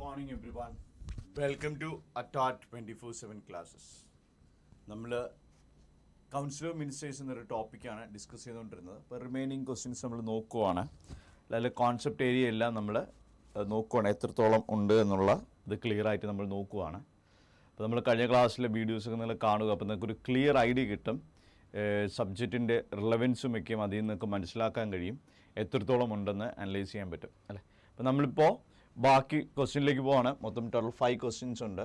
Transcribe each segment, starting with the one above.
morning everyone. Welcome to ATAT 24/7 classes. നമ്മൾ council of ministers എന്നൊരു ടോപ്പിക്കാണ് ഡിസ്കസ് ചെയ്തുകൊണ്ടിരുന്നത്. അപ്പോൾ റിമൈനിങ് ക്വസ്റ്റ്യൻസ് നമ്മൾ നോക്കുവാണ്. അതിൽ കോൺസെപ്റ്റ് ഏരിയ എല്ലാം നമ്മൾ നോക്കുവാണ്, എത്രത്തോളം ഉണ്ട് എന്നുള്ള ഇത് ക്ലിയർ ആയിട്ട് നമ്മൾ നോക്കുവാണ്. അപ്പോൾ നമ്മൾ കഴിഞ്ഞ ക്ലാസ്സിലെ വീഡിയോസൊക്കെ നിങ്ങൾ കാണുക. അപ്പോൾ നിങ്ങൾക്കൊരു ക്ലിയർ ഐഡിയ കിട്ടും, സബ്ജക്റ്റിൻ്റെ റിലവൻസും ഒക്കെയും അതിൽ നിന്നൊക്കെ മനസ്സിലാക്കാൻ കഴിയും, എത്രത്തോളം ഉണ്ടെന്ന് അനലൈസ് ചെയ്യാൻ പറ്റും അല്ലേ. അപ്പോൾ നമ്മളിപ്പോൾ ബാക്കി ക്വസ്റ്റ്യനിലേക്ക് പോവാണ്. മൊത്തം ടോട്ടൽ 5 ക്വസ്റ്റ്യൻസ് ഉണ്ട്.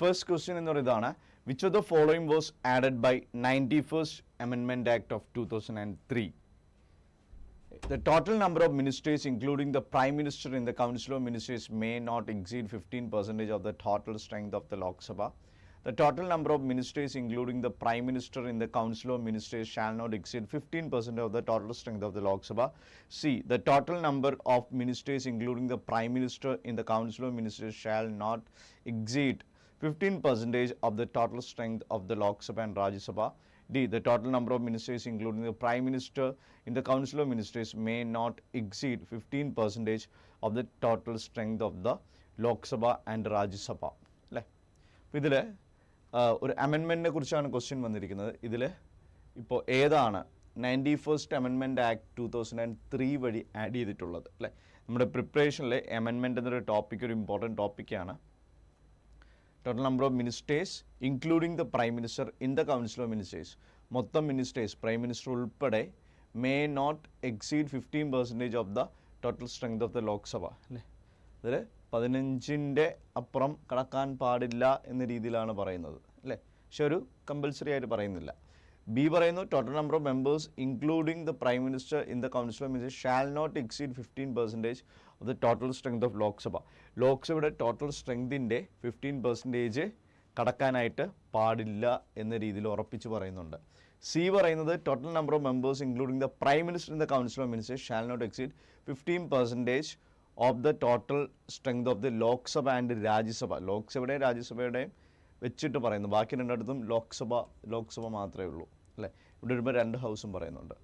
ഫസ്റ്റ് ക്വസ്റ്റ്യൻ എന്ന് പറയുന്നതാണ്, which of the following was added by 91st Amendment Act of 2003? The total number of ministers, including the Prime Minister in the Council of Ministers, may not exceed 15% of the total strength of the Lok Sabha. The total number of ministers, including the Prime Minister in the Council of Ministers, shall not exceed 15% of the total strength of the Lok Sabha. C. The total number of ministers, including the Prime Minister in the Council of Ministers, shall not exceed 15% of the total strength of the Lok Sabha and Rajya Sabha. D. The total number of ministers, including the Prime Minister in the Council of Ministers, may not exceed 15% of the total strength of the Lok Sabha and Rajya Sabha. അല്ലേ, അപ്പോൾ ഇതിൽ ഒരു അമെൻമെൻറ്റിനെ കുറിച്ചാണ് question വന്നിരിക്കുന്നത്. ഇതിൽ ഇപ്പോൾ ഏതാണ് 91st Amendment Act 2003 വഴി ആഡ് ചെയ്തിട്ടുള്ളത് അല്ലേ. നമ്മുടെ പ്രിപ്പറേഷനിലെ അമെൻമെൻറ്റ് എന്നൊരു ടോപ്പിക് ഒരു ഇമ്പോർട്ടൻറ്റ് ടോപ്പിക്കാണ്. Total number of ministers including the prime minister in the council of ministers, മൊത്തം മിനിസ്റ്റേഴ്സ് പ്രൈം മിനിസ്റ്റർ ഉൾപ്പെടെ may not exceed 15% of the total strength of the Lok Sabha അല്ലേ. അതിൽ 15ൻ്റെ അപ്പുറം കടക്കാൻ പാടില്ല എന്ന രീതിയിലാണ് പറയുന്നത് അല്ലേ. പക്ഷെ ഒരു കമ്പൽസറി ആയിട്ട് പറയുന്നില്ല. ബി പറയുന്നു, total number of members including the prime minister in the council of ministers shall not exceed 15% of the total strength of Lok Sabha. ലോക്സഭയുടെ ടോട്ടൽ സ്ട്രെങ്തിൻ്റെ 15% കടക്കാനായിട്ട് പാടില്ല എന്ന രീതിയിൽ ഉറപ്പിച്ച് പറയുന്നുണ്ട്. സി പറയുന്നത്, total number of members including the prime minister in the council of ministers shall not exceed 15% of the total strength of the Lok Sabha and Rajya Sabha. ലോക്സഭയുടെയും രാജ്യസഭയുടെയും വെച്ചിട്ട് പറയുന്നു, ബാക്കി രണ്ടിടത്തും ലോക്സഭ മാത്രമേ ഉള്ളൂ അല്ലേ. ഇവിടെ വരുമ്പോൾ 2 ഹൗസും പറയുന്നുണ്ട്.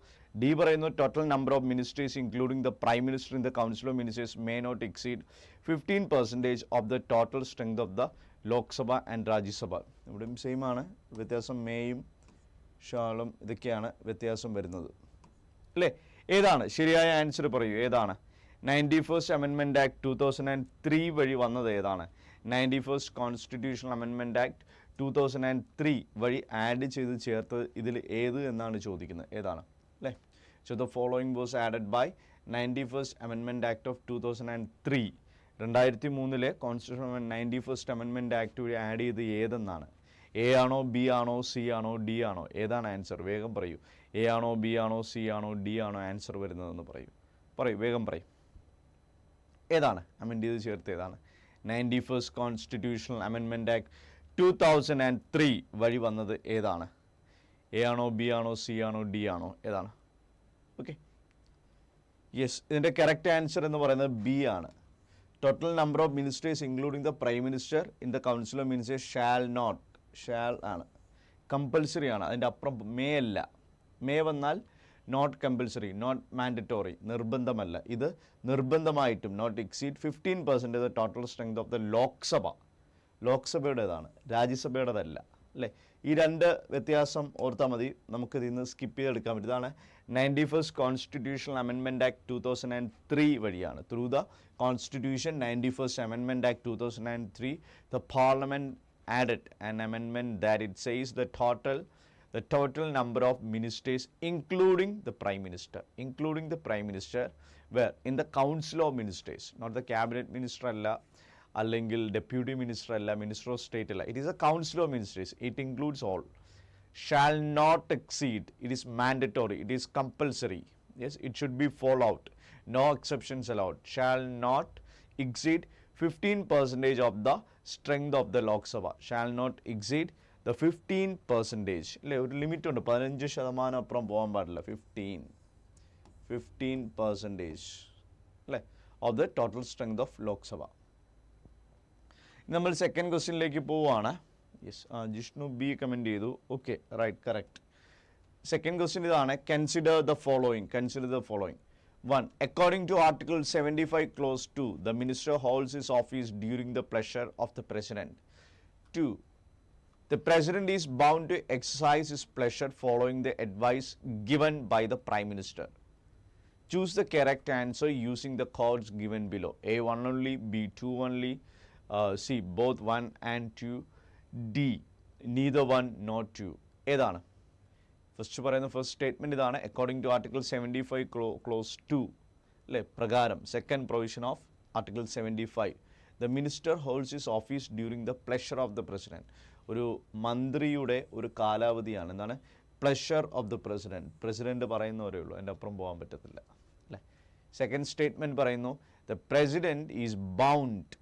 ഡി പറയുന്നു, total number of ministers including the prime minister in the council of ministers may not exceed 15% of the total strength of the Lok Sabha and Rajya Sabha. ഇവിടെയും സെയിം ആണ്, വ്യത്യാസം മേയും ഷാളും ഇതൊക്കെയാണ് വ്യത്യാസം വരുന്നത് അല്ലേ. ഏതാണ് ശരിയായ ആൻസർ പറയൂ, ഏതാണ് 91st Amendment Act 2003 വഴി വന്നത് ഏതാണ്? 91st Constitutional Amendment Act 2003 വഴി ആഡ് ചെയ്ത് ചേർത്തത് ഇതിൽ ഏത് എന്നാണ് ചോദിക്കുന്നത്, ഏതാണ് അല്ലേ. So the following was added by 91st Amendment Act of 2003. 2003 constitution 91st Amendment Act വഴി ആഡ് ചെയ്ത് ഏതെന്നാണ്? എ ആണോ, ബി ആണോ, സി ആണോ, ഡി ആണോ? ഏതാണ് ആൻസർ? വേഗം പറയൂ. എ ആണോ, ബി ആണോ, സി ആണോ, ഡി ആണോ ആൻസർ വരുന്നതെന്ന് പറയൂ, വേഗം പറയൂ. ഏതാണ് അമെൻഡ് ചെയ്ത് ചേർത്ത്? ഏതാണ് 91st Constitutional Amendment Act 2003 വഴി വന്നത് ഏതാണ്? എ ആണോ, ബി ആണോ, സി ആണോ, ഡി ആണോ? ഏതാണ്? ഓക്കെ, യെസ്, ഇതിൻ്റെ കറക്റ്റ് ആൻസർ എന്ന് പറയുന്നത് ബി ആണ്. Total number of ministers including the prime minister in the council of ministers shall ആണ്, കമ്പൽസറി ആണ്. അതിൻ്റെ അപ്പുറം മേ അല്ല. മേ വന്നാൽ നോട്ട് കമ്പൽസറി, നോട്ട് മാൻഡറ്റോറി, നിർബന്ധമല്ല. ഇത് നിർബന്ധമായിട്ടും not exceed 15% of the total strength of the Lok Sabha. ലോക്സഭയുടേതാണ്, രാജ്യസഭയുടേതല്ല അല്ലേ. ഈ 2 വ്യത്യാസം ഓർത്താൽ മതി, നമുക്കിത് ഇന്ന് സ്കിപ്പ് ചെയ്തെടുക്കാൻ പറ്റും. ഇതാണ് 91st Constitutional Amendment Act 2003 വഴിയാണ്. Through the Constitution 91st Amendment Act 2003 the Parliament added an amendment that it says the total number of ministers including the prime minister were in the council of ministers, not the cabinet minister alla, അല്ലെങ്കിൽ deputy minister അല്ല, minister of state അല്ല. It is a council of ministers. It includes all. Shall not exceed, it is mandatory, it is compulsory. Yes, it should be follow out, no exceptions allowed. Shall not exceed 15% of the strength of the Lok Sabha. Shall not exceed the 15% അല്ലേ. ഒരു limit ഉണ്ട്, 15% അപ്പുറം പോകാൻ പാടില്ല. 15% അല്ലേ of the total strength of Lok Sabha. നമ്മൾ second ക്വസ്റ്റ്യനിലേക്ക് പോവുകയാണ്. യെസ്, ജിഷ്ണു ബി കമൻറ്റ് ചെയ്തു. Okay, right, correct. Second question is consider the following. 1. According to Article 75 Clause 2, the minister holds his office during the pleasure of the president. 2. The president is bound to exercise his pleasure following the advice given by the prime minister. Choose the correct answer using the codes given below. A1 only, B2 only, C both 1 and 2, D neither 1 nor 2. ഏതാണ്? First പറയുന്ന first statement ഇതാണ്. According to article 75 clause 2 അല്ലേ പ്രകാരം second provision of article 75 the minister holds his office during the pleasure of the president. ഒരു മന്ത്രിയുടെ ഒരു കാലാവധിയാണ് എന്താണ് പ്ലഷർ ഓഫ് ദ പ്രസിഡന്റ് പറയുന്നവരേ ഉള്ളൂ, എൻ്റെ അപ്പുറം പോകാൻ പറ്റത്തില്ല അല്ലേ. സെക്കൻഡ് സ്റ്റേറ്റ്മെൻറ്റ് പറയുന്നു the president is bound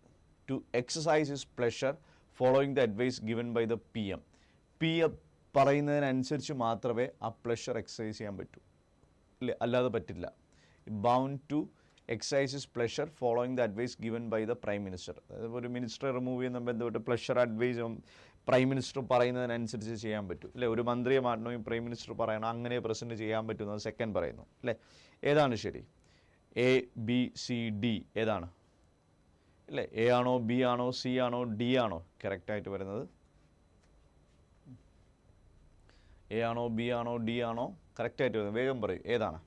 to exercise his pleasure following the advice given by the PM. PM പറയുന്നതിനനുസരിച്ച് മാത്രമേ ആ പ്ലഷർ എക്സസൈസ് ചെയ്യാൻ പറ്റൂ അല്ലേ, അല്ലാതെ പറ്റില്ല. Bound to exercise his pleasure following the advice given by the prime minister. അതായത് ഒരു മിനിസ്റ്ററെ റിമൂവ് ചെയ്യുന്ന ബന്ധപ്പെട്ട് പ്ലഷർ അഡ്വൈസും പ്രൈം മിനിസ്റ്റർ പറയുന്നതിനനുസരിച്ച് ചെയ്യാൻ പറ്റും അല്ലേ. ഒരു മന്ത്രിയെ മാറ്റണമെങ്കിൽ പ്രൈം മിനിസ്റ്റർ പറയണം, അങ്ങനെ പ്രസിഡന്റ് ചെയ്യാൻ പറ്റുന്നത് സെക്കൻഡ് പറയുന്നു അല്ലേ. ഏതാണ് ശരി? A, B, C, D ഏതാണ് അല്ലേ? A ആണോ, B ആണോ, C ആണോ, D ആണോ കറക്റ്റായിട്ട് വരുന്നത്? A ആണോ, B ആണോ, D ആണോ കറക്റ്റായിട്ട് വരുന്നത്? വേഗം പറയൂ, ഏതാണ്?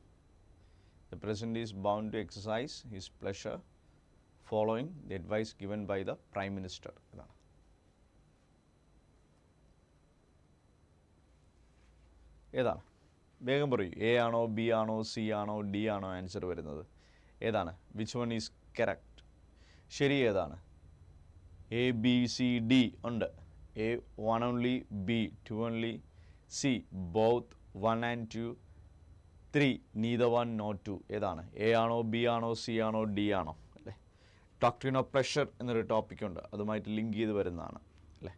The president is bound to exercise his pleasure following the advice given by the prime minister. ഏതാണ്? ഏതാണ്? വേഗം പറയൂ. A ആണോ, B ആണോ, C ആണോ, D ആണോ ആൻസർ വരുന്നത്? ഏതാണ്? Which one is correct? ശരി ഏതാണ്? A, B, C, D ഉണ്ട്. A 1 only, B 2 only, C both 1 and 2, 3 neither 1 nor 2. ഏതാണ്? A ആണോ, B ആണോ, C ആണോ, D ആണോ അല്ലേ. ഡോക്ട്രിൻ ഓഫ് പ്രഷർ എന്നൊരു ടോപ്പിക്കുണ്ട്, അതുമായിട്ട് ലിങ്ക് ചെയ്ത് വരുന്നതാണ് അല്ലേ.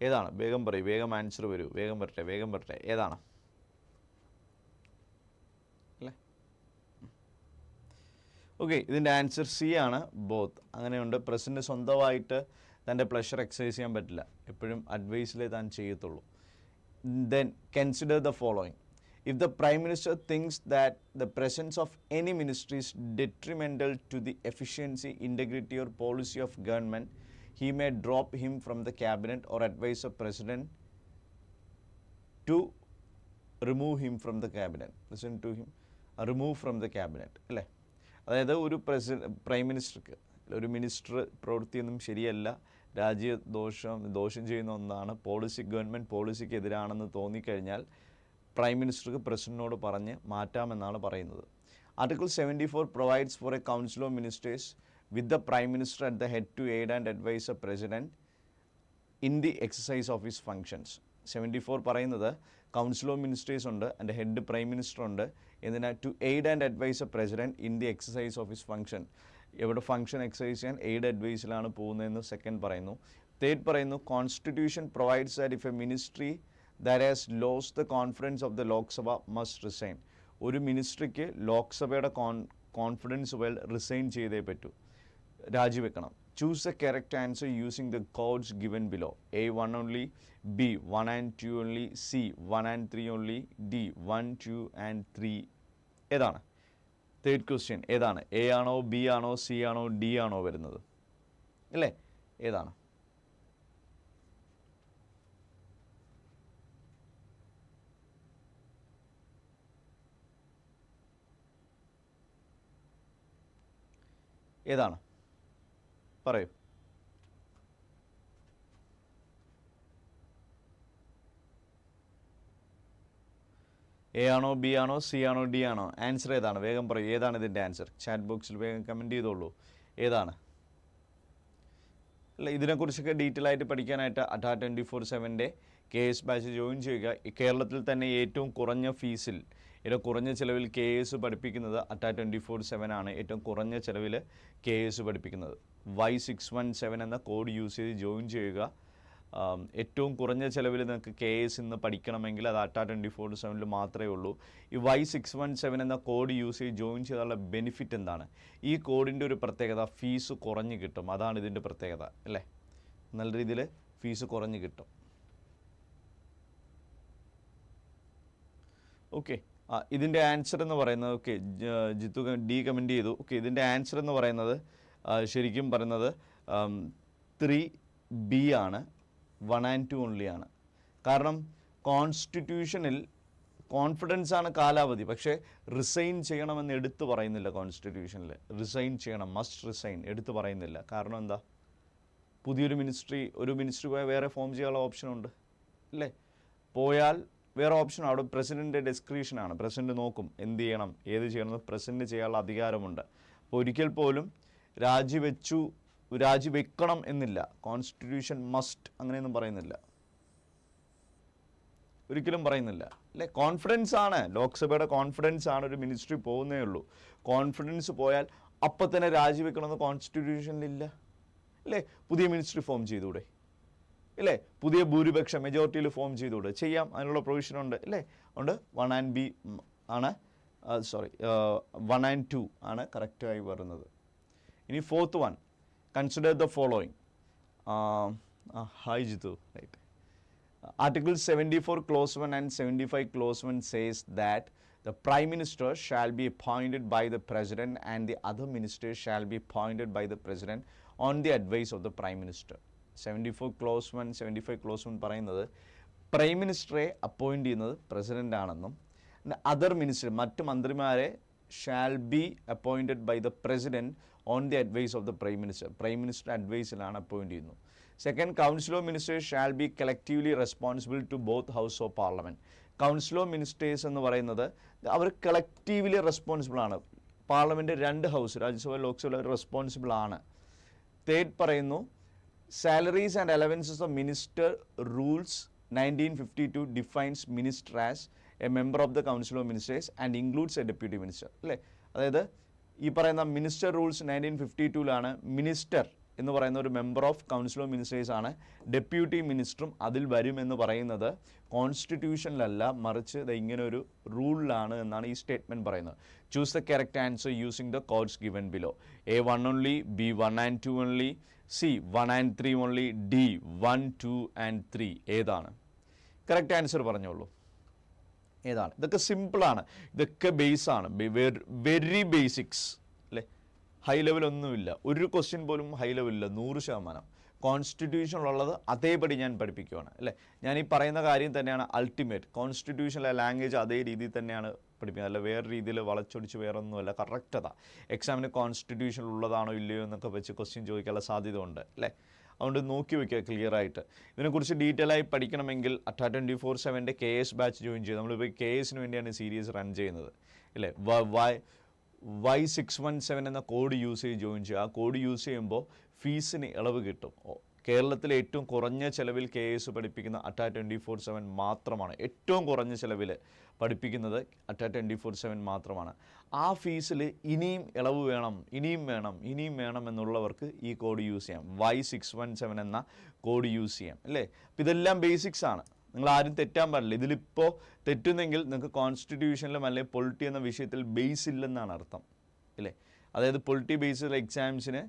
ഏതാണ്? വേഗം പറയൂ, വേഗം ആൻസർ വരൂ, വേഗം വരട്ടെ. ഏതാണ് അല്ലേ? ഓക്കെ, ഇതിൻ്റെ ആൻസർ C ആണ്, ബോത്ത്. അങ്ങനെയുണ്ട്. പ്രസിഡന്റ് സ്വന്തമായിട്ട് തൻ്റെ പ്ലഷർ എക്സസൈസ് ചെയ്യാൻ പറ്റില്ല, എപ്പോഴും അഡ്വൈസിലേ താൻ ചെയ്യത്തുള്ളൂ. Then consider the following. If the Prime Minister thinks that the presence of any ministry is detrimental to the efficiency, integrity or policy of government, he may drop him from the cabinet or advise the President to remove him from the cabinet. Listen to him. Remove from the cabinet. അല്ലേ? അതായത് ഒരു prime മിനിസ്റ്റർക്ക് ഒരു minister പ്രവൃത്തിയൊന്നും ശരിയല്ല, ദോഷം ചെയ്യുന്ന ഒന്നാണ്, government പോളിസിക്ക് എതിരാണെന്ന് തോന്നിക്കഴിഞ്ഞാൽ prime മിനിസ്റ്റർക്ക് പ്രസിഡന്റിനോട് പറഞ്ഞ് മാറ്റാമെന്നാണ് പറയുന്നത്. Article 74 provides for a council of ministers with the prime minister at the head to aid and advise a president in the exercise of his functions. 74 പറയുന്നത് കൗൺസിൽ ഓഫ് മിനിസ്റ്റേഴ്സ് ഉണ്ട്, അതിൻ്റെ head prime minister ഉണ്ട്. എന്തിനാ? To aid and advise a president in the exercise of his function. എവിടെ function exercise ചെയ്യാൻ? Aid അഡ്വൈസിലാണ് പോകുന്നതെന്ന് second പറയുന്നു. തേർഡ് പറയുന്നു constitution provides that if a ministry that has lost the confidence of the Lok Sabha must resign. ഒരു മിനിസ്ട്രിക്ക് ലോക്സഭയുടെ confidence resign ചെയ്തേ പറ്റൂ, രാജിവെക്കണം. Choose the correct answer using the codes given below. A 1 only, B 1 and 2 only, C 1 and 3 only, D 1, 2 and 3. ഏതാണ്? Third question ഏതാണ്? A ആണോ, B ആണോ, C ആണോ, D ആണോ വരുന്നത് അല്ലേ? ഏതാണ്? ഏതാണ് പറയൂ. A ആണോ, B ആണോ, C ആണോ, D ആണോ? ആൻസർ ഏതാണ്? വേഗം പറയൂ, ഏതാണ് ഇതിൻ്റെ ആൻസർ? ചാറ്റ് ബോക്സിൽ വേഗം കമൻറ്റ് ചെയ്തോളൂ, ഏതാണ് അല്ല. ഇതിനെക്കുറിച്ചൊക്കെ ഡീറ്റെയിൽ ആയിട്ട് പഠിക്കാനായിട്ട് അറ്റാ 24/7 KS ബാച്ച് ജോയിൻ ചെയ്യുക. കേരളത്തിൽ തന്നെ ഏറ്റവും കുറഞ്ഞ ഫീസിൽ, ഏറ്റവും കുറഞ്ഞ ചിലവിൽ KS പഠിപ്പിക്കുന്നത് അറ്റാ 24/7 ആണ്. ഏറ്റവും കുറഞ്ഞ ചിലവിൽ KS പഠിപ്പിക്കുന്നത്. Y617 എന്ന കോഡ് യൂസ് ചെയ്ത് ജോയിൻ ചെയ്യുക. ഏറ്റവും കുറഞ്ഞ ചിലവിൽ നിങ്ങൾക്ക് KS ഇന്ന് പഠിക്കണമെങ്കിൽ അത് അറ്റാ 24/7 മാത്രമേ ഉള്ളൂ. ഈ Y617 എന്ന കോഡ് യൂസ് ചെയ്ത് ജോയിൻ ചെയ്താലുള്ള ബെനിഫിറ്റ് എന്താണ്? ഈ കോഡിൻ്റെ ഒരു പ്രത്യേകത, ഫീസ് കുറഞ്ഞ് കിട്ടും. അതാണ് ഇതിൻ്റെ പ്രത്യേകത അല്ലേ. നല്ല രീതിയിൽ ഫീസ് കുറഞ്ഞ് കിട്ടും. ഓക്കെ, ഇതിൻ്റെ ആൻസർ എന്ന് പറയുന്നത്, ഓക്കെ ജിത്തു ഡി കമൻറ്റ് ചെയ്തു. ഓക്കെ, ഇതിൻ്റെ ആൻസർ എന്ന് പറയുന്നത് ശരിക്കും പറയുന്നത് 3B ആണ്, 1 and 2 ഓൺലി ആണ്. കാരണം കോൺസ്റ്റിറ്റ്യൂഷനിൽ കോൺഫിഡൻസ് ആണ് കാലാവധി, പക്ഷേ റിസൈൻ ചെയ്യണമെന്ന് എടുത്തു പറയുന്നില്ല. കോൺസ്റ്റിറ്റ്യൂഷനിൽ റിസൈൻ ചെയ്യണം, മസ്റ്റ് റിസൈൻ എടുത്തു പറയുന്നില്ല. കാരണം എന്താ, പുതിയൊരു മിനിസ്ട്രി പോയാൽ വേറെ ഫോം ചെയ്യാനുള്ള ഓപ്ഷനുണ്ട് അല്ലേ? പോയാൽ വേറെ ഓപ്ഷൻ അവിടെ പ്രസിഡൻറ്റിൻ്റെ ഡിസ്ക്രിപ്ഷനാണ്. പ്രസിഡൻറ്റ് നോക്കും എന്ത് ചെയ്യണം, ഏത് ചെയ്യണമെന്ന് പ്രസിഡൻറ്റ് ചെയ്യാനുള്ള അധികാരമുണ്ട്. അപ്പോൾ ഒരിക്കൽ പോലും രാജിവെക്കണം എന്നില്ല. കോൺസ്റ്റിറ്റ്യൂഷൻ മസ്റ്റ് അങ്ങനെയൊന്നും പറയുന്നില്ല, ഒരിക്കലും പറയുന്നില്ല അല്ലേ? കോൺഫിഡൻസ് ആണ്, ലോക്സഭയുടെ കോൺഫിഡൻസ് ആണ്, ഒരു മിനിസ്ട്രി പോകുന്നേ ഉള്ളൂ. കോൺഫിഡൻസ് പോയാൽ അപ്പം തന്നെ രാജിവെക്കണമെന്ന് കോൺസ്റ്റിറ്റ്യൂഷനിലില്ല അല്ലേ? പുതിയ മിനിസ്ട്രി ഫോം ചെയ്തുകൂടെ അല്ലേ? പുതിയ ഭൂരിപക്ഷം മെജോറിറ്റിയിൽ ഫോം ചെയ്തുകൂടെ? ചെയ്യാം, അതിനുള്ള പ്രൊവിഷൻ ഉണ്ട് അല്ലേ? ഉണ്ട്. 1 and B ആണ്, 1 and 2 ആണ് കറക്റ്റായി വരുന്നത്. ഇനി 4th one, consider the following. Hi Jithu, right. Article 74 clause 1 and 75 clause 1 says that the Prime Minister shall be appointed by the President and the other ministers shall be appointed by the President on the advice of the Prime Minister. 74 clause 1, 75 clause 1 പറയുന്നത് prime മിനിസ്റ്ററെ appoint ചെയ്യുന്നത് president ആണെന്നും other minister മറ്റ് മന്ത്രിമാരെ shall be appointed by the president on the advice of the prime minister. Prime minister അഡ്വൈസിലാണ് appoint ചെയ്യുന്നത്. Second, council of ministers shall be collectively responsible to both house of parliament. Council of ministers എന്ന് പറയുന്നത് അവർ collectively responsible ആണ്. Parliament 2 house, Rajya Sabha Lok Sabha responsible ആണ്. Third പറയുന്നു, salaries and allowances of minister rules 1952 defines minister as A member of the council of ministers and includes A deputy minister അല്ലേ? അതായത് ഈ പറയുന്ന മിനിസ്റ്റർ റൂൾസ് 1952 മിനിസ്റ്റർ എന്ന് പറയുന്ന ഒരു member of council of ministers ആണ്. ഡെപ്യൂട്ടി മിനിസ്റ്ററും അതിൽ വരുമെന്ന് പറയുന്നത് കോൺസ്റ്റിറ്റ്യൂഷനിലല്ല, മറിച്ച് ഇങ്ങനെ ഒരു റൂളിലാണ് എന്നാണ് ഈ സ്റ്റേറ്റ്മെൻറ്റ് പറയുന്നത്. Choose the correct answer using the codes given below. A1 only, B1 and 2 only, C1 and 3 only, D1, 2 and 3. ഏതാണ് കറക്റ്റ് ആൻസർ പറഞ്ഞോളൂ? ഏതാണ്? ഇതൊക്കെ സിമ്പിളാണ്, ഇതൊക്കെ ബേസാണ്, വെരി ബേസിക്സ് അല്ലേ? ഹൈ ലെവലൊന്നുമില്ല, ഒരു ക്വസ്റ്റ്യൻ പോലും ഹൈ ലെവലില്ല, 100%. കോൺസ്റ്റിറ്റ്യൂഷനിലുള്ളത് അതേപടി ഞാൻ പഠിപ്പിക്കുകയാണ് അല്ലേ? ഞാൻ ഈ പറയുന്ന കാര്യം തന്നെയാണ് അൾട്ടിമേറ്റ്. കോൺസ്റ്റിറ്റ്യൂഷനിലെ ലാംഗ്വേജ് അതേ രീതിയിൽ തന്നെയാണ് പഠിപ്പിക്കുന്നത്, അല്ല വേറെ രീതിയിൽ വളച്ചൊടിച്ച് വേറെ ഒന്നുമല്ല. കറക്റ്റത എക്സാമിന് കോൺസ്റ്റിറ്റ്യൂഷനിൽ ഉള്ളതാണോ ഇല്ലയോ എന്നൊക്കെ വെച്ച് ക്വസ്റ്റ്യൻ ചോദിക്കാനുള്ള സാധ്യത ഉണ്ട് അല്ലേ? അതുകൊണ്ട് നോക്കി വയ്ക്കുക ക്ലിയറായിട്ട്. ഇതിനെക്കുറിച്ച് ഡീറ്റെയിൽ ആയി പഠിക്കണമെങ്കിൽ അറ്റാ 24/7 KAS ബാച്ച് ജോയിൻ ചെയ്ത് നമ്മളിപ്പോൾ KASന് വേണ്ടിയാണ് സീരീസ് റൺ ചെയ്യുന്നത് അല്ലേ? Y617 എന്ന കോഡ് യൂസ് ചെയ്ത് ജോയിൻ ചെയ്യുക. ആ കോഡ് യൂസ് ചെയ്യുമ്പോൾ ഫീസിന് ഇളവ് കിട്ടും. കേരളത്തിലെ ഏറ്റവും കുറഞ്ഞ ചിലവിൽ KAS പഠിപ്പിക്കുന്ന അറ്റാ 24/7 മാത്രമാണ്. ഏറ്റവും കുറഞ്ഞ ചിലവിൽ പഠിപ്പിക്കുന്നത് അറ്റാ 24/7 മാത്രമാണ്. ആ ഫീസിൽ ഇനിയും ഇളവ് വേണം, ഇനിയും വേണം എന്നുള്ളവർക്ക് ഈ കോഡ് യൂസ് ചെയ്യാം. Y617 എന്ന കോഡ് യൂസ് ചെയ്യാം അല്ലേ? അപ്പോൾ ഇതെല്ലാം ബേസിക്സ് ആണ്, നിങ്ങൾ ആരും തെറ്റാൻ പാടില്ല. ഇതിലിപ്പോൾ തെറ്റുന്നെങ്കിൽ നിങ്ങൾക്ക് കോൺസ്റ്റിറ്റ്യൂഷനിലും അല്ലെങ്കിൽ പൊളിറ്റി എന്ന വിഷയത്തിൽ ബേസ് ഇല്ലെന്നാണ് അർത്ഥം അല്ലേ? അതായത് പൊളിറ്റി ബേസ്ഡ് എക്സാംസിന്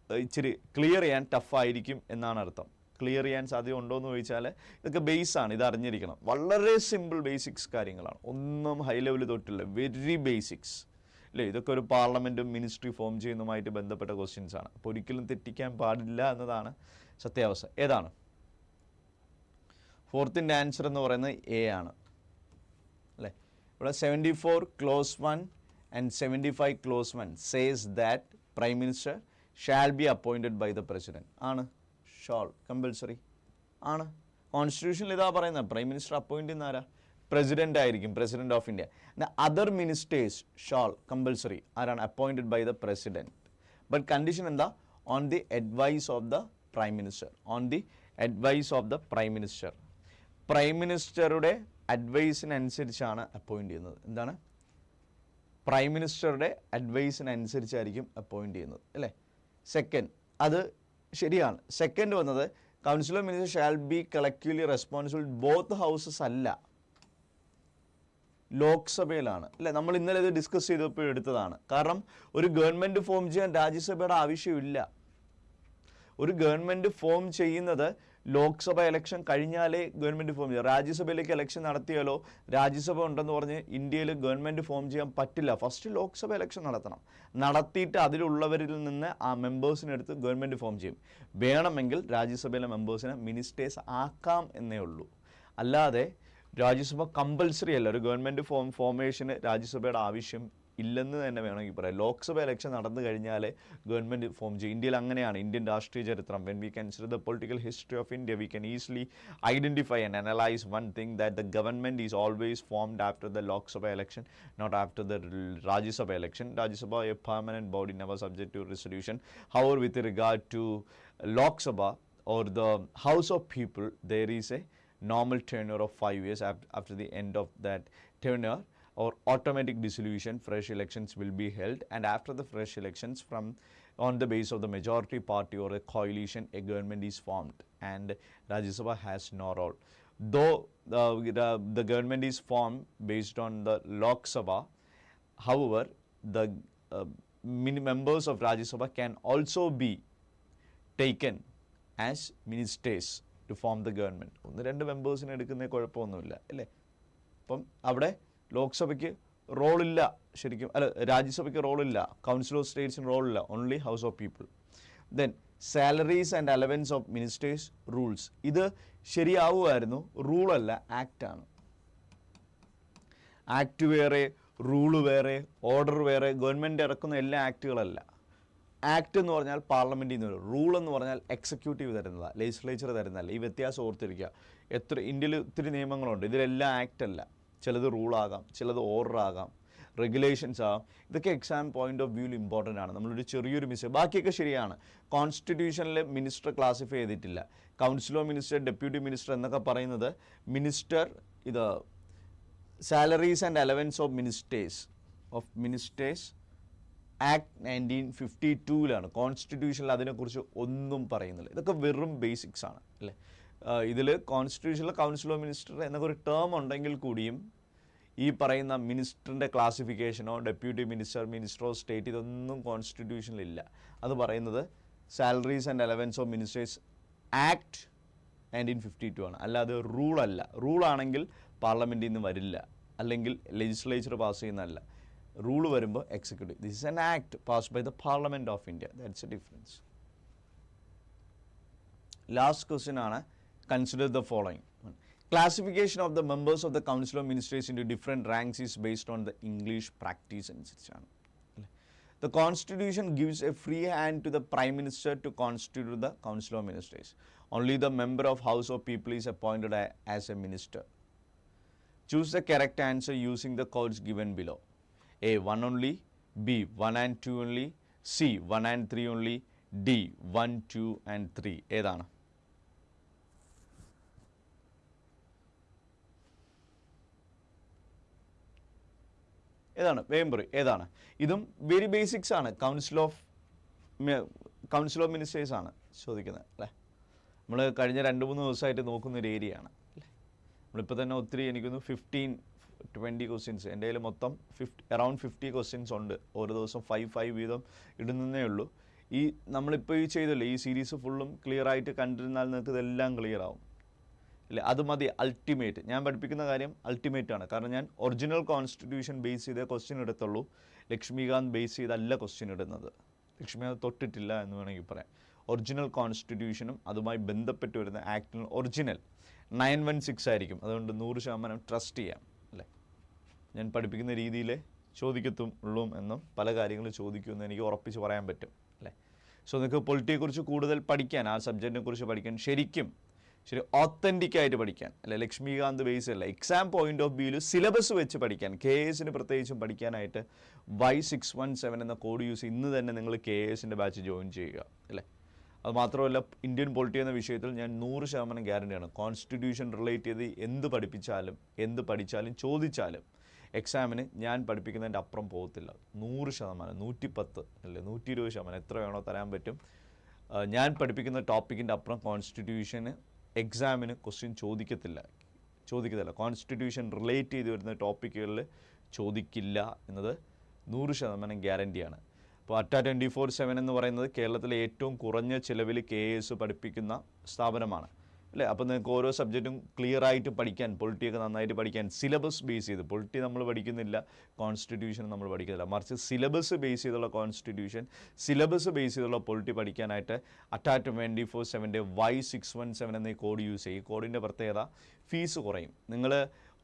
ഇച്ചിരി ക്ലിയർ ചെയ്യാൻ ടഫായിരിക്കും എന്നാണ് അർത്ഥം. ക്ലിയർ ചെയ്യാൻ സാധ്യത ഉണ്ടോ എന്ന് ചോദിച്ചാൽ ഇതൊക്കെ ബേസാണ്, ഇത് അറിഞ്ഞിരിക്കണം. വളരെ സിമ്പിൾ ബേസിക്സ് കാര്യങ്ങളാണ്, ഒന്നും ഹൈ ലെവൽ തൊട്ടില്ല, വെരി ബേസിക്സ് അല്ലേ? ഇതൊക്കെ ഒരു പാർലമെൻറ്റും മിനിസ്ട്രി ഫോം ചെയ്യുന്നതുമായിട്ട് ബന്ധപ്പെട്ട ക്വസ്റ്റ്യൻസ് ആണ്. അപ്പോൾ ഒരിക്കലും തെറ്റിക്കാൻ പാടില്ല എന്നതാണ് സത്യാവസ്ഥ. ഏതാണ്? 4th ആൻസർ എന്ന് പറയുന്നത് A ആണ് അല്ലേ? ഇവിടെ 74 clause 1 and 75 clause 1 says that Prime Minister shall be appointed by the President. ആണ്, ഷാൾ, കമ്പൽസറി ആണ്. കോൺസ്റ്റിറ്റ്യൂഷനിൽ ഇതാ പറയുന്നത് പ്രൈം മിനിസ്റ്റർ അപ്പോയിൻറ്റ് ചെയ്യുന്ന ആരാ? പ്രസിഡൻ്റ് ആയിരിക്കും, president of India. Other ministers shall, compulsory ആരാണ്? Appointed by the president. But condition എന്താ? On the advice of the prime minister. On the advice of the prime minister. Prime മിനിസ്റ്ററുടെ അഡ്വൈസിനനുസരിച്ചാണ് appoint ചെയ്യുന്നത്. എന്താണ്? Prime മിനിസ്റ്ററുടെ അഡ്വൈസിനനുസരിച്ചായിരിക്കും appoint ചെയ്യുന്നത് അല്ലേ? Second, അത് ശരിയാണ്. സെക്കൻഡ് വന്നത് council of minister shall be collectively responsible both houses അല്ല, ലോക്സഭയിലാണ് അല്ലേ? നമ്മൾ ഇന്നലെ ഇത് ഡിസ്കസ് ചെയ്തപ്പോൾ എടുത്തതാണ്. കാരണം ഒരു ഗവൺമെൻറ് ഫോം ചെയ്യാൻ രാജ്യസഭയുടെ ആവശ്യമില്ല. ഒരു ഗവൺമെൻറ് ഫോം ചെയ്യുന്നത് ലോക്സഭ ഇലക്ഷൻ കഴിഞ്ഞാലേ ഗവൺമെൻറ് ഫോം ചെയ്യാം. രാജ്യസഭയിലേക്ക് ഇലക്ഷൻ നടത്തിയാലോ രാജ്യസഭ ഉണ്ടെന്ന് പറഞ്ഞ് ഇന്ത്യയിൽ ഗവൺമെൻറ് ഫോം ചെയ്യാൻ പറ്റില്ല. ഫസ്റ്റ് ലോക്സഭ ഇലക്ഷൻ നടത്തണം. നടത്തിയിട്ട് അതിലുള്ളവരിൽ നിന്ന് ആ മെമ്പേഴ്സിനെടുത്ത് ഗവൺമെൻറ് ഫോം ചെയ്യും. വേണമെങ്കിൽ രാജ്യസഭയിലെ മെമ്പേഴ്സിനെ മിനിസ്റ്റേഴ്സ് ആക്കാം എന്നേ ഉള്ളൂ. അല്ലാതെ രാജ്യസഭ കമ്പൽസറി അല്ല. ഒരു ഗവൺമെൻറ് ഫോമേഷന് രാജ്യസഭയുടെ ആവശ്യം ഇല്ലെന്ന് തന്നെ വേണമെങ്കിൽ പറയാം. ലോക്സഭ ഇലക്ഷൻ നടന്നു കഴിഞ്ഞാൽ ഗവൺമെൻറ് ഫോം ചെയ്യും. ഇന്ത്യയിൽ അങ്ങനെയാണ്. ഇന്ത്യൻ രാഷ്ട്രീയ ചരിത്രം, when we consider the political history of India, we can easily identify and analyze one thing, that the government is always formed after the Lok Sabha election, not after the Rajya Sabha election. Rajya Sabha, a permanent body, never subject to resolution. However, with regard to Lok Sabha or the House of People, there is a normal tenure of 5 years. After the end of that tenure or automatic dissolution, fresh elections will be held, and after the fresh elections, from on the base of the majority party or a coalition, a government is formed, and Rajya Sabha has no role. Though the government is formed based on the Lok Sabha, however, the members of Rajya Sabha can also be taken as ministers to form the government. ഒന്ന് രണ്ട് മെമ്പേഴ്സിനെ എടുക്കുന്നേ കുഴപ്പമൊന്നുമില്ല അല്ലേ. അപ്പം അവിടെ ലോക്സഭയ്ക്ക് റോളില്ല ശരിക്കും, അല്ല രാജ്യസഭയ്ക്ക് റോളില്ല, കൗൺസിൽ ഓഫ് സ്റ്റേറ്റ്സിന് റോളില്ല, only house of people. Then salaries and allowance of ministers rules. ഇത് ശരിയാവുമായിരുന്നു, റൂളല്ല, ആക്റ്റാണ്. ആക്ട് വേറെ, റൂള് വേറെ, ഓർഡർ വേറെ. ഗവൺമെൻറ് ഇറക്കുന്ന എല്ലാ ആക്റ്റുകളല്ല. ആക്ട് എന്ന് പറഞ്ഞാൽ പാർലമെൻറ്റിൽ നിന്ന് വരും. റൂൾ എന്ന് പറഞ്ഞാൽ എക്സിക്യൂട്ടീവ് തരുന്നതാണ്, ലെജിസ്ലേച്ചർ തരുന്നതല്ല. ഈ വ്യത്യാസം ഓർത്തിരിക്കുക. ഇന്ത്യയിൽ ഒത്തിരി നിയമങ്ങളുണ്ട്, ഇതിലെല്ലാം ആക്ട് അല്ല. ചിലത് റൂളാകാം, ചിലത് ഓർഡർ ആകാം, റെഗുലേഷൻസ് ആകാം. ഇതൊക്കെ എക്സാം പോയിന്റ് ഓഫ് വ്യൂവിൽ ഇമ്പോർട്ടൻ്റ് ആണ്. നമ്മളൊരു ചെറിയൊരു മിസ്റ്റേക്ക്, ബാക്കിയൊക്കെ ശരിയാണ്. കോൺസ്റ്റിറ്റ്യൂഷനിൽ മിനിസ്റ്റർ ക്ലാസിഫൈ ചെയ്തിട്ടില്ല. Council of minister, deputy minister എന്നൊക്കെ പറയുന്നത് മിനിസ്റ്റർ, ഇത് salaries and allowance of ministers act 1952 കോൺസ്റ്റിറ്റ്യൂഷനിൽ അതിനെക്കുറിച്ച് ഒന്നും പറയുന്നില്ല. ഇതൊക്കെ വെറും ബേസിക്സ് ആണ് അല്ലേ. ഇതിൽ കോൺസ്റ്റിറ്റ്യൂഷനിൽ കൗൺസിൽ ഓഫ് മിനിസ്റ്റർ എന്നൊക്കെ ഒരു ടേം ഉണ്ടെങ്കിൽ കൂടിയും ഈ പറയുന്ന മിനിസ്റ്ററിൻ്റെ ക്ലാസിഫിക്കേഷനോ ഡെപ്യൂട്ടി മിനിസ്റ്റർ ഓഫ് സ്റ്റേറ്റ് ഇതൊന്നും കോൺസ്റ്റിറ്റ്യൂഷനിലില്ല. അത് പറയുന്നത് salaries and allowance of ministers act 1952 ആണ്, അല്ലാതെ റൂളല്ല. റൂളാണെങ്കിൽ പാർലമെൻറ്റിൽ നിന്ന് വരില്ല, അല്ലെങ്കിൽ ലെജിസ്ലേച്ചർ പാസ് ചെയ്യുന്നതല്ല. റൂൾ വരുമ്പോൾ executive. This is an act passed by the parliament of India. That's a difference. Last question ആണ്, consider the following. Classification of the members of the Council of Ministers into different ranks is based on the English practice അനുസരിച്ചാണ്. The Constitution gives a free hand to the Prime Minister to constitute the Council of Ministers. Only the member of House of People is appointed as a minister. Choose the correct answer using the codes given below. A 1 only, B 1 and 2 only, C 1 and 3 only, D 1, 2 and 3. ഏതാണ്? ഏതാണ്? വേഗം പറയും ഏതാണ്? ഇതും very basics ആണ്. Council of ministers ആണ് ചോദിക്കുന്നത് അല്ലേ. നമ്മൾ കഴിഞ്ഞ 2-3 ദിവസമായിട്ട് നോക്കുന്നൊരു ഏരിയ ആണ് അല്ലേ. നമ്മളിപ്പോൾ തന്നെ ഒത്തിരി, എനിക്കൊന്ന് 15-20 ക്വസ്റ്റ്യൻസ് എൻ്റെ കയ്യിൽ മൊത്തം അറൗണ്ട് 50 ക്വസ്റ്റ്യൻസ് ഉണ്ട്. ഓരോ ദിവസം 5 വീതം ഇടുന്നേ ഉള്ളൂ. ഈ നമ്മളിപ്പോൾ ഈ ചെയ്തല്ലോ, ഈ സീരീസ് ഫുള്ളും ക്ലിയർ ആയിട്ട് കണ്ടിരുന്നാൽ നിങ്ങൾക്ക് ഇതെല്ലാം ക്ലിയർ ആവും അല്ലേ. അത് മതി. അൾട്ടിമേറ്റ് ഞാൻ പഠിപ്പിക്കുന്ന കാര്യം അൾട്ടിമേറ്റ് ആണ്. കാരണം ഞാൻ ഒറിജിനൽ കോൺസ്റ്റിറ്റ്യൂഷൻ ബേസ് ചെയ്തേ ക്വസ്റ്റ്യൻ എടുത്തുള്ളൂ. ലക്ഷ്മികാന്ത് ബേസ് ചെയ്തല്ല ക്വസ്റ്റ്യൻ ഇടുന്നത്. ലക്ഷ്മികാന്ത് തൊട്ടിട്ടില്ല എന്ന് വേണമെങ്കിൽ പറയാം. ഒറിജിനൽ കോൺസ്റ്റിറ്റ്യൂഷനും അതുമായി ബന്ധപ്പെട്ട് വരുന്ന ആക്ടിന് ഒറിജിനൽ 916 ആയിരിക്കും. അതുകൊണ്ട് 100% ട്രസ്റ്റ് ചെയ്യാം അല്ലേ. ഞാൻ പഠിപ്പിക്കുന്ന രീതിയിൽ ചോദിക്കത്തും ഉള്ളൂ എന്നും പല കാര്യങ്ങൾ ചോദിക്കുമെന്ന് എനിക്ക് ഉറപ്പിച്ച് പറയാൻ പറ്റും അല്ലേ. സോ നിങ്ങൾക്ക് പൊളിറ്റിയെക്കുറിച്ച് കൂടുതൽ പഠിക്കാൻ, ആ സബ്ജക്റ്റിനെ കുറിച്ച് പഠിക്കാൻ, ശരിക്കും ഓത്തൻറ്റിക് ആയിട്ട് പഠിക്കാൻ അല്ലെ, ലക്ഷ്മികാന്ത് ബേസ് അല്ല, എക്സാം പോയിന്റ് ഓഫ് വ്യൂവിൽ സിലബസ് വെച്ച് പഠിക്കാൻ, KAS പ്രത്യേകിച്ചും പഠിക്കാനായിട്ട് Y617 എന്ന കോഡ് യൂസ് ഇന്ന് തന്നെ നിങ്ങൾ KAS ബാച്ച് ജോയിൻ ചെയ്യുക അല്ലേ. അത് മാത്രമല്ല, ഇന്ത്യൻ പൊളിറ്റി എന്ന വിഷയത്തിൽ ഞാൻ 100% ഗ്യാരണ്ടിയാണ്. കോൺസ്റ്റിറ്റ്യൂഷൻ റിലേറ്റ് ചെയ്ത് എന്ത് പഠിച്ചാലും ചോദിച്ചാലും എക്സാമിന് ഞാൻ പഠിപ്പിക്കുന്നതിൻ്റെ അപ്പുറം പോകത്തില്ല. 100%, 110 അല്ലേ, 120%, എത്ര വേണോ തരാൻ പറ്റും. ഞാൻ പഠിപ്പിക്കുന്ന ടോപ്പിക്കിൻ്റെ അപ്പുറം കോൺസ്റ്റിറ്റ്യൂഷന് എക്സാമിന് ക്വസ്റ്റ്യൻ ചോദിക്കത്തില്ല. കോൺസ്റ്റിറ്റ്യൂഷൻ റിലേറ്റ് ചെയ്ത് വരുന്ന ടോപ്പിക്കുകളിൽ ചോദിക്കില്ല എന്നത് 100% ഗ്യാരണ്ടിയാണ്. അപ്പോൾ അറ്റ 24/7 എന്ന് പറയുന്നത് കേരളത്തിലെ ഏറ്റവും കുറഞ്ഞ ചിലവിൽ KAS പഠിപ്പിക്കുന്ന സ്ഥാപനമാണ്. അല്ലേ? അപ്പോൾ നിങ്ങൾക്ക് ഓരോ സബ്ജക്റ്റും ക്ലിയർ ആയിട്ട് പഠിക്കാൻ, പൊളിറ്റിയൊക്കെ നന്നായിട്ട് പഠിക്കാൻ സിലബസ് ബേസ് ചെയ്ത്, പൊളിറ്റി നമ്മൾ പഠിക്കുന്നില്ല, കോൺസ്റ്റിറ്റ്യൂഷൻ നമ്മൾ പഠിക്കുന്നില്ല, മറിച്ച് സിലബസ് ബേസ് ചെയ്തുള്ള കോൺസ്റ്റിറ്റ്യൂഷൻ, സിലബസ് ബേസ് ചെയ്തുള്ള പൊളിറ്റി പഠിക്കാനായിട്ട് അറ്റാറ്റ് 24/7 Y617 എന്ന ഈ കോഡ് യൂസ് ചെയ്യും. ഈ കോഡിൻ്റെ പ്രത്യേകത ഫീസ് കുറയും. നിങ്ങൾ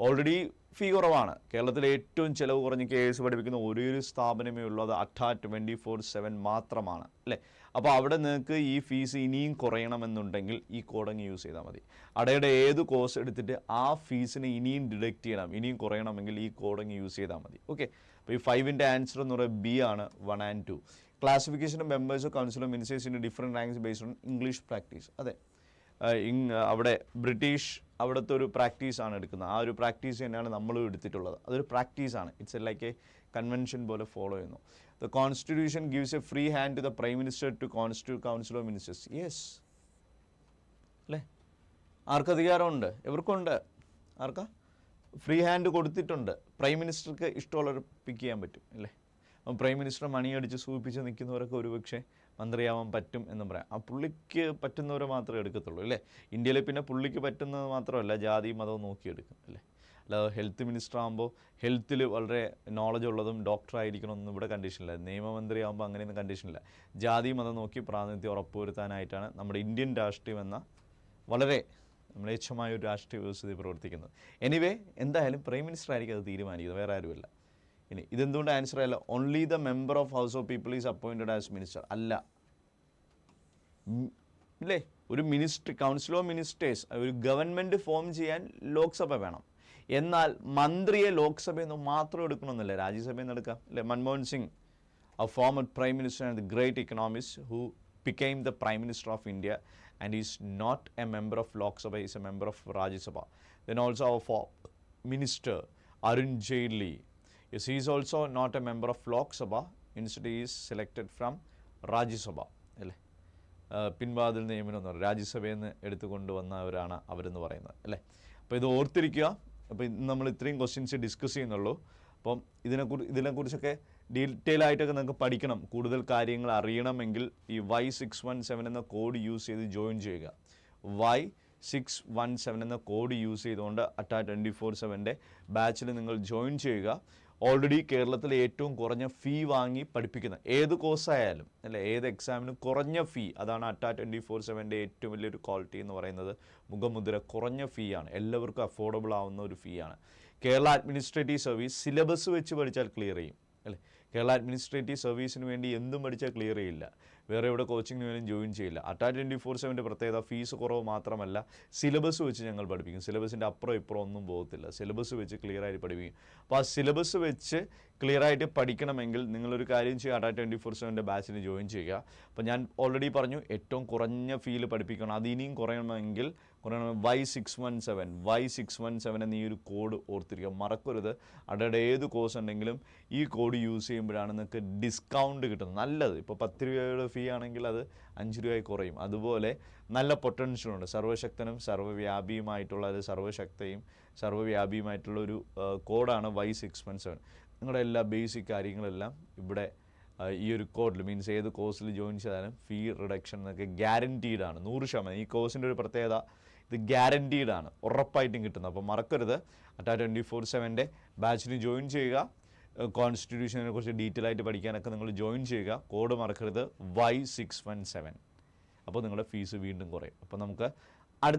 ഓൾറെഡി ഫീ കുറവാണ്. കേരളത്തിലെ ഏറ്റവും ചിലവ് കുറഞ്ഞ് KAS പഠിപ്പിക്കുന്ന ഒരേ ഒരു സ്ഥാപനമേ ഉള്ളൂ, അത് അറ്റാറ്റ് 24/7 മാത്രമാണ്, അല്ലേ? അപ്പോൾ അവിടെ നിങ്ങൾക്ക് ഈ ഫീസ് ഇനിയും കുറയണമെന്നുണ്ടെങ്കിൽ ഈ കോഡങ്ങ് യൂസ് ചെയ്താൽ മതി. അടയുടെ ഏത് കോഴ്സ് എടുത്തിട്ട് ആ ഫീസിനെ ഇനിയും ഡിഡക്റ്റ് ചെയ്യണം, ഇനിയും കുറയണമെങ്കിൽ ഈ കോഡങ്ങ് യൂസ് ചെയ്താൽ മതി. ഓക്കെ, അപ്പോൾ ഈ 5ൻ്റെ ആൻസർ എന്ന് പറയുന്നത് B ആണ്, 1 and 2. Classification of members of council of മിനിസ്റ്റേഴ്സിൻ്റെ different ranks based on English practice. അതെ, അവിടെ ബ്രിട്ടീഷ് അവിടുത്തെ ഒരു പ്രാക്ടീസാണ് എടുക്കുന്നത്. ആ ഒരു പ്രാക്ടീസ് തന്നെയാണ് നമ്മളും എടുത്തിട്ടുള്ളത്. അതൊരു പ്രാക്ടീസാണ്. ഇറ്റ്സ് ലൈക്ക് എ കൺവെൻഷൻ പോലെ ഫോളോ ചെയ്യുന്നു. The constitution gives a free hand to the prime minister to constitute council of ministers. Yes അല്ലേ? ആർക്ക് അധികാരമുണ്ട്? ഇവർക്കുണ്ട്. ആർക്കാ? ഫ്രീ ഹാൻഡ് കൊടുത്തിട്ടുണ്ട്. പ്രൈം മിനിസ്റ്റർക്ക് ഇഷ്ടമുള്ളവർ പിക്ക് ചെയ്യാൻ പറ്റും, അല്ലേ? അപ്പം പ്രൈം മിനിസ്റ്റർ മണിയടിച്ച് സൂചിപ്പിച്ച് നിൽക്കുന്നവരൊക്കെ ഒരുപക്ഷെ മന്ത്രിയാവാൻ പറ്റും എന്നും പറയാം. ആ പുള്ളിക്ക് പറ്റുന്നവരെ മാത്രമേ എടുക്കത്തുള്ളൂ, അല്ലേ? ഇന്ത്യയിൽ പിന്നെ പുള്ളിക്ക് പറ്റുന്നത് മാത്രമല്ല, ജാതി മതവും നോക്കിയെടുക്കും, അല്ലേ? അല്ലാതെ ഹെൽത്ത് മിനിസ്റ്റർ ആകുമ്പോൾ ഹെൽത്തിൽ വളരെ നോളജ് ഉള്ളതും ഡോക്ടറായിരിക്കണമെന്നും ഇവിടെ കണ്ടീഷനില്ല. നിയമമന്ത്രി ആകുമ്പോൾ അങ്ങനെയൊന്നും കണ്ടീഷനില്ല. ജാതി മതം നോക്കി പ്രാതിനിധ്യം ഉറപ്പുവരുത്താനായിട്ടാണ് നമ്മുടെ ഇന്ത്യൻ രാഷ്ട്രീയം എന്ന വളരെ മ്ലേച്ഛമായ ഒരു രാഷ്ട്രീയ വ്യവസ്ഥയിൽ പ്രവർത്തിക്കുന്നത്. എനിവേ, എന്തായാലും പ്രൈം മിനിസ്റ്റർ ആയിരിക്കും അത് തീരുമാനിക്കുന്നത്, വേറെ ആരുമല്ല. ഇനി ഇതെന്തുകൊണ്ട് ആൻസർ അല്ല? Only the member of house of people is appointed as minister. അല്ല, ഇല്ലേ? ഒരു മിനിസ്റ്റർ, കൗൺസിൽ ഓഫ് മിനിസ്റ്റേഴ്സ്, ഒരു ഗവൺമെൻറ് ഫോം ചെയ്യാൻ ലോക്സഭ വേണം. എന്നാൽ മന്ത്രിയെ ലോക്സഭയിൽ നിന്ന് മാത്രം എടുക്കണമെന്നില്ല, രാജ്യസഭയിൽ നിന്ന് എടുക്കാം, അല്ലേ? Manmohan Singh, a former prime minister and the great economist who became the prime minister of India and is not a member of Lok Sabha, he is a member of Rajya Sabha. Then also our minister Arun Jaitley, yes, he is also not a member of Lok Sabha, instead he is selected from Rajya Sabha, അല്ലേ? പിൻവാതിൽ നിയമനം എന്ന് പറയും, രാജ്യസഭയിൽ നിന്ന് എടുത്തുകൊണ്ടുവന്നവരാണ് അവരെന്ന് പറയുന്നത്, അല്ലേ? അപ്പോൾ ഇത് ഓർത്തിരിക്കുക. അപ്പോൾ ഇന്ന് നമ്മൾ ഇത്രയും ക്വസ്റ്റ്യൻസ് ഡിസ്കസ് ചെയ്യുന്നുള്ളൂ. അപ്പം ഇതിനെക്കുറിച്ചൊക്കെ ഡീറ്റെയിൽ ആയിട്ടൊക്കെ നിങ്ങൾക്ക് പഠിക്കണം, കൂടുതൽ കാര്യങ്ങൾ അറിയണമെങ്കിൽ ഈ Y617 എന്ന കോഡ് യൂസ് ചെയ്ത് ജോയിൻ ചെയ്യുക. Y617 എന്ന കോഡ് യൂസ് ചെയ്തുകൊണ്ട് അറ്റാറ്റ് 24/7 ബാച്ചിൽ നിങ്ങൾ ജോയിൻ ചെയ്യുക. ഓൾറെഡി കേരളത്തിലെ ഏറ്റവും കുറഞ്ഞ ഫീ വാങ്ങി പഠിപ്പിക്കുന്ന ഏത് കോഴ്സായാലും, അല്ലെ, ഏത് എക്സാമിനും കുറഞ്ഞ ഫീ, അതാണ് അറ്റാറ്റ് 24/7 ഏറ്റവും വലിയൊരു ക്വാളിറ്റി എന്ന് പറയുന്നത്. മുഖമുദ്ര കുറഞ്ഞ ഫീ ആണ്, എല്ലാവർക്കും അഫോർഡബിൾ ആവുന്ന ഒരു ഫീ ആണ്. കേരള അഡ്മിനിസ്ട്രേറ്റീവ് സർവീസ് സിലബസ് വെച്ച് പഠിച്ചാൽ ക്ലിയർ ചെയ്യും, അല്ലേ? കേരള അഡ്മിനിസ്ട്രേറ്റീവ് സർവീസിന് വേണ്ടി എന്തും പഠിച്ചാൽ ക്ലിയർ ചെയ്യില്ല, വേറെ എവിടെ കോച്ചിങ്ങിന് വേണ്ടി ജോയിൻ ചെയ്യില്ല. അറ്റാറ്റ് 24/7 പ്രത്യേകത ഫീസ് കുറവ് മാത്രമല്ല, സിലബസ് വെച്ച് ഞങ്ങൾ പഠിപ്പിക്കും. സിലബസിൻ്റെ അപ്പുറം ഇപ്പുറം ഒന്നും പോകത്തില്ല, സിലബസ് വെച്ച് ക്ലിയർ ആയിട്ട് പഠിപ്പിക്കും. അപ്പോൾ ആ സിലബസ് വെച്ച് ക്ലിയർ ആയിട്ട് പഠിക്കണമെങ്കിൽ നിങ്ങളൊരു കാര്യം ചെയ്യുക, അറ്റാറ്റ് 24/7 ബാച്ചിന് ജോയിൻ ചെയ്യുക. അപ്പോൾ ഞാൻ ഓൾറെഡി പറഞ്ഞു, ഏറ്റവും കുറഞ്ഞ ഫീൽ പഠിപ്പിക്കണം. അത് ഇനിയും കുറയണമെങ്കിൽ Y617 എന്ന ഈ ഒരു കോഡ് ഓർത്തിരിക്കുക, മറക്കരുത്. അടയുടെ ഏത് കോഴ്സ് ഉണ്ടെങ്കിലും ഈ കോഡ് യൂസ് ചെയ്യുമ്പോഴാണ് നിങ്ങൾക്ക് ഡിസ്കൗണ്ട് കിട്ടുന്നത്. നല്ലത്, ഇപ്പോൾ 10 രൂപയുടെ ഫീ ആണെങ്കിൽ അത് 5 രൂപയായി കുറയും. അതുപോലെ നല്ല പൊട്ടൻഷ്യലുണ്ട്. സർവ്വശക്തനും സർവ്വവ്യാപിയുമായിട്ടുള്ള, അത് സർവ്വവ്യാപിയുമായിട്ടുള്ള ഒരു കോഡാണ് Y617. നിങ്ങളുടെ എല്ലാ ബേസിക് കാര്യങ്ങളെല്ലാം ഇവിടെ ഈ ഒരു കോഡിൽ, മീൻസ് ഏത് കോഴ്സിൽ ജോയിൻ ചെയ്താലും ഫീ റിഡക്ഷൻ എന്നൊക്കെ ഗ്യാരൻറ്റീഡ് ആണ്, 100%. ഈ കോഴ്സിൻ്റെ ഒരു പ്രത്യേകത, ഇത് ഗ്യാരൻറ്റീഡ് ആണ്, ഉറപ്പായിട്ടും കിട്ടുന്നത്. അപ്പോൾ മറക്കരുത്, അറ്റാറ്റ് 24/7 ബാച്ചിന് ജോയിൻ ചെയ്യുക. കോൺസ്റ്റിറ്റ്യൂഷനെ കുറിച്ച് ഡീറ്റെയിൽ ആയിട്ട് പഠിക്കാനൊക്കെ നിങ്ങൾ ജോയിൻ ചെയ്യുക. കോഡ് മറക്കരുത്, Y617. അപ്പോൾ നിങ്ങളുടെ ഫീസ് വീണ്ടും കുറയും. അപ്പോൾ നമുക്ക് അടുത്ത